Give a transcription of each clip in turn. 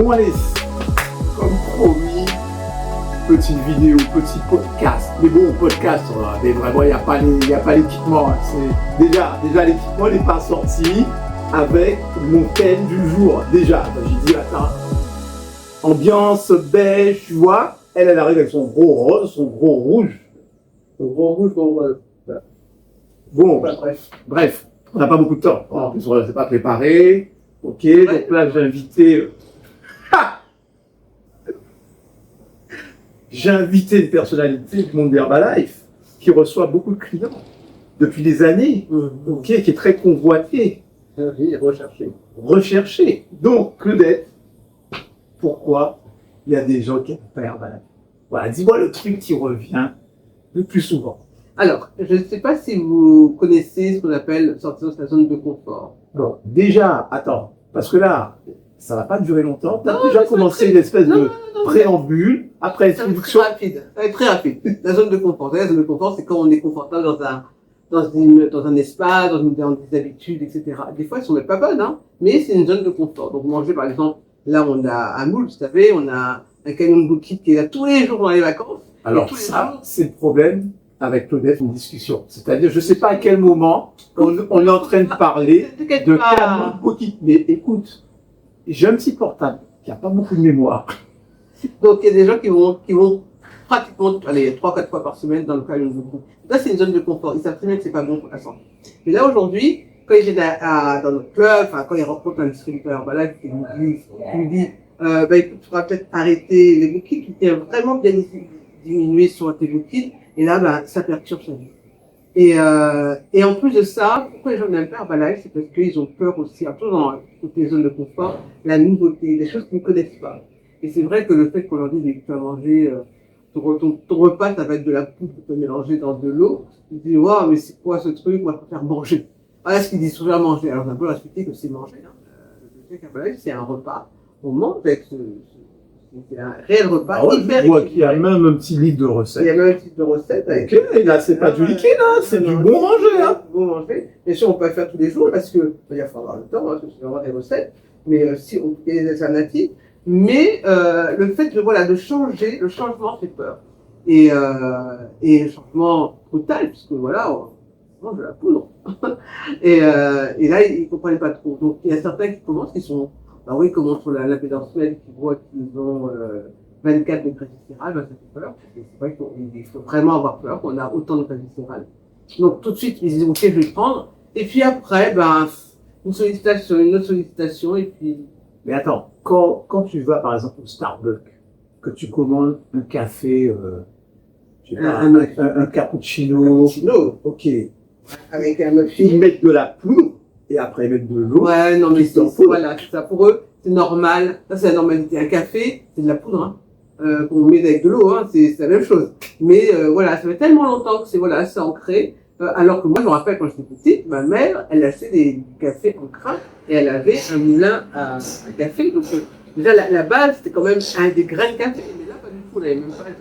Bon allez, comme promis, petite vidéo, petit podcast. Mais bon, podcast, mais vraiment, il n'y a pas l'équipement. Hein. Déjà l'équipement n'est pas sorti avec mon thème du jour. Déjà, j'ai dit, attends, ambiance beige, tu vois. Elle arrive avec son gros rose, son gros rouge. Son gros rouge, gros rose. Bon, bref, on n'a pas beaucoup de temps. En plus, on ne s'est pas préparé. Ok, donc là, j'ai invité une personnalité du monde d'Herbalife qui reçoit beaucoup de clients depuis des années, ok, qui est très convoité. Oui, Recherché. Donc, Claudette, pourquoi il y a des gens qui n'aiment pas Herbalife? Voilà, dis-moi le truc qui revient le plus souvent. Alors, je ne sais pas si vous connaissez ce qu'on appelle sortir de sa zone de confort. Bon, déjà, attends, parce que là, ça va pas durer longtemps. Tu as Non, déjà commencé une espèce de préambule, après Ça va être introduction. très rapide. La zone de confort. La zone de confort, c'est quand on est confortable dans un espace, dans des habitudes, etc. Des fois, elles sont même pas bonnes, hein, mais c'est une zone de confort. Donc, manger, par exemple, là, on a à Moule, vous savez, on a un camion de bouquet qui est là tous les jours dans les vacances. Alors ça, c'est le problème avec Claudette, une discussion. C'est-à-dire, je sais pas à quel moment on est en train de parler de camion de bouquet. Mais écoute, j'ai un petit portable qui a pas beaucoup de mémoire. Donc, il y a des gens qui vont pratiquement, 3-4 fois par semaine dans le camion de bouquet. Là, c'est une zone de confort. Ils savent très bien que c'est pas bon pour la santé. Mais là, aujourd'hui, quand ils viennent dans notre club, quand ils rencontrent un distributeur, qui lui dit, écoute, tu pourras peut-être arrêter les bouquets, qui tient vraiment bien diminuer sur tes bouquets, et là, ça perturbe sa vie. Et en plus de ça, pourquoi les gens n'aiment pas Herbalife, c'est parce qu'ils ont peur aussi, surtout dans toutes les zones de confort, la nouveauté, des choses qu'ils ne connaissent pas. Et c'est vrai que le fait qu'on leur dise que tu vas manger, ton repas, ça va être de la poudre que tu peux mélanger dans de l'eau, ils disent, waouh, mais c'est quoi ce truc, moi je préfère manger. Voilà ce qu'ils disent souvent manger. Alors, on a beau leur expliquer que c'est manger, hein. Le fait Herbalife, c'est un repas. On mange avec c'est un réel repas hyper. Je vois qu'il y a même un petit livre de recettes. Il y a même un petit livre de recettes. Ok, et là, c'est pas du liquide, hein, c'est du bon manger, hein. Bon manger. Bien sûr, on peut le faire tous les jours parce que, il faut avoir le temps, parce que c'est vraiment des recettes. Mais si on fait des alternatives. Mais, le fait de changer, le changement fait peur. Et le changement brutal, puisque voilà, on mange de la poudre. et là, ils comprennent pas trop. Donc, il y a certains qui commencent, qui sont, ils commencent sur l'impédance qui voient qu'ils ont 24 de graisse viscérale, ça fait peur. C'est vrai qu'il faut vraiment avoir peur qu'on a autant de graisse viscérale. Donc tout de suite, ils disent ok, je vais le prendre. Et puis après, une sollicitation, une autre sollicitation, et puis. Mais attends, quand tu vas par exemple au Starbucks, que tu commandes un café, un cappuccino, ok. Avec un muffin. Ils mettent de la poudre et après ils mettent de l'eau. Ouais, non, mais voilà, c'est ça. Pour eux, c'est normal. Ça, c'est la normalité. Un café, c'est de la poudre, hein, qu'on met avec de l'eau, hein, c'est la même chose. Mais ça fait tellement longtemps que c'est ancré. Alors que moi, je me rappelle quand j'étais petite, ma mère, elle achetait des cafés en craque et elle avait un moulin à café. Donc déjà, la base, c'était quand même des grains de café. Mais là, pas du tout.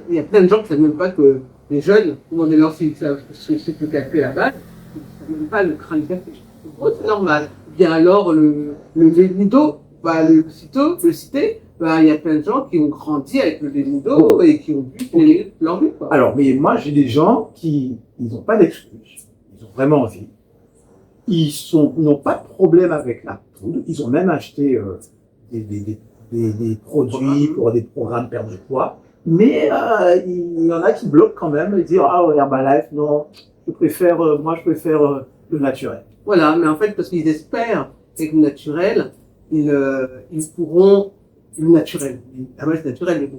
Il y a plein de gens qui ne savent même pas que les jeunes, comment on leur dit que c'est le café à la base, ils ne savent même pas le grain de café. Donc, c'est normal. Bien alors, le Nido, le cité, il y a plein de gens qui ont grandi avec le Nido et qui ont bu leur vie. Alors, mais moi, j'ai des gens qui n'ont pas d'excuses. Ils ont vraiment envie. Ils n'ont pas de problème avec la poudre. Ils ont même acheté des produits pour des programmes perte de poids. Mais il y en a qui bloquent quand même et disent Herbalife, non, je préfère le naturel. Voilà, mais en fait, parce qu'ils espèrent qu'avec le naturel, ils pourront. Le naturel. C'est naturel, mais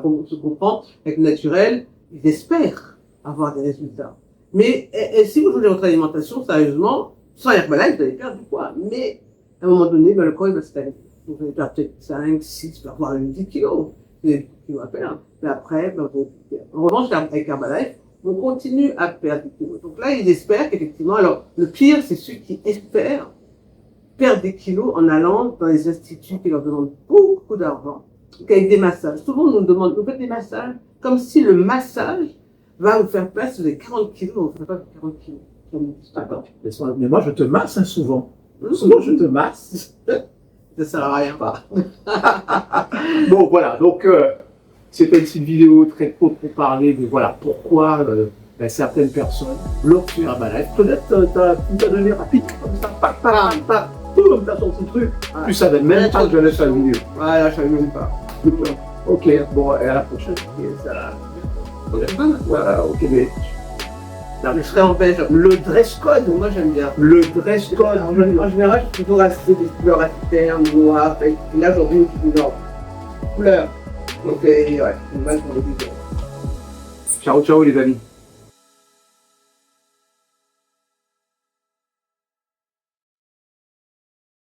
on se comprend. Avec le naturel, ils espèrent avoir des résultats. Mais si vous jouez votre alimentation, sérieusement, sans Herbalife, vous allez perdre du poids. Mais à un moment donné, le corps il va se stagner. Vous allez perdre peut-être 5, 6, voire même 10 kilos. Des kilos à perdre. Mais après, en revanche, avec Herbalife, on continue à perdre des kilos. Donc là, ils espèrent qu'effectivement, alors, le pire, c'est ceux qui espèrent perdre des kilos en allant dans les instituts qui leur demandent beaucoup d'argent, avec des massages. Souvent, on nous demande, vous faites des massages, comme si le massage va vous faire passer les 40 kilos, on ne fait pas 40 kilos. Attends, mais moi, je te masse souvent. Souvent, je te masse. Ça sert à rien. Bon, voilà. Donc, c'était une petite vidéo très courte pour parler de voilà pourquoi certaines personnes bloquent sur Herbalife. Peut-être tu t'as donné rapide comme ça, boum, t'as sorti le truc. Ouais. Tu savais même pas que j'allais faire la vidéo. Voilà, je savais même pas. Ok, bon, et à la prochaine. Voilà, ok, mais Je serai en beige. le dress code, Moi, j'aime bien. le dress code. En général, je suis toujours assez des couleurs ternes, noires. Et là, aujourd'hui, je suis dans couleur. Donc, ouais, c'est mal pour le budget. Ciao, ciao les amis.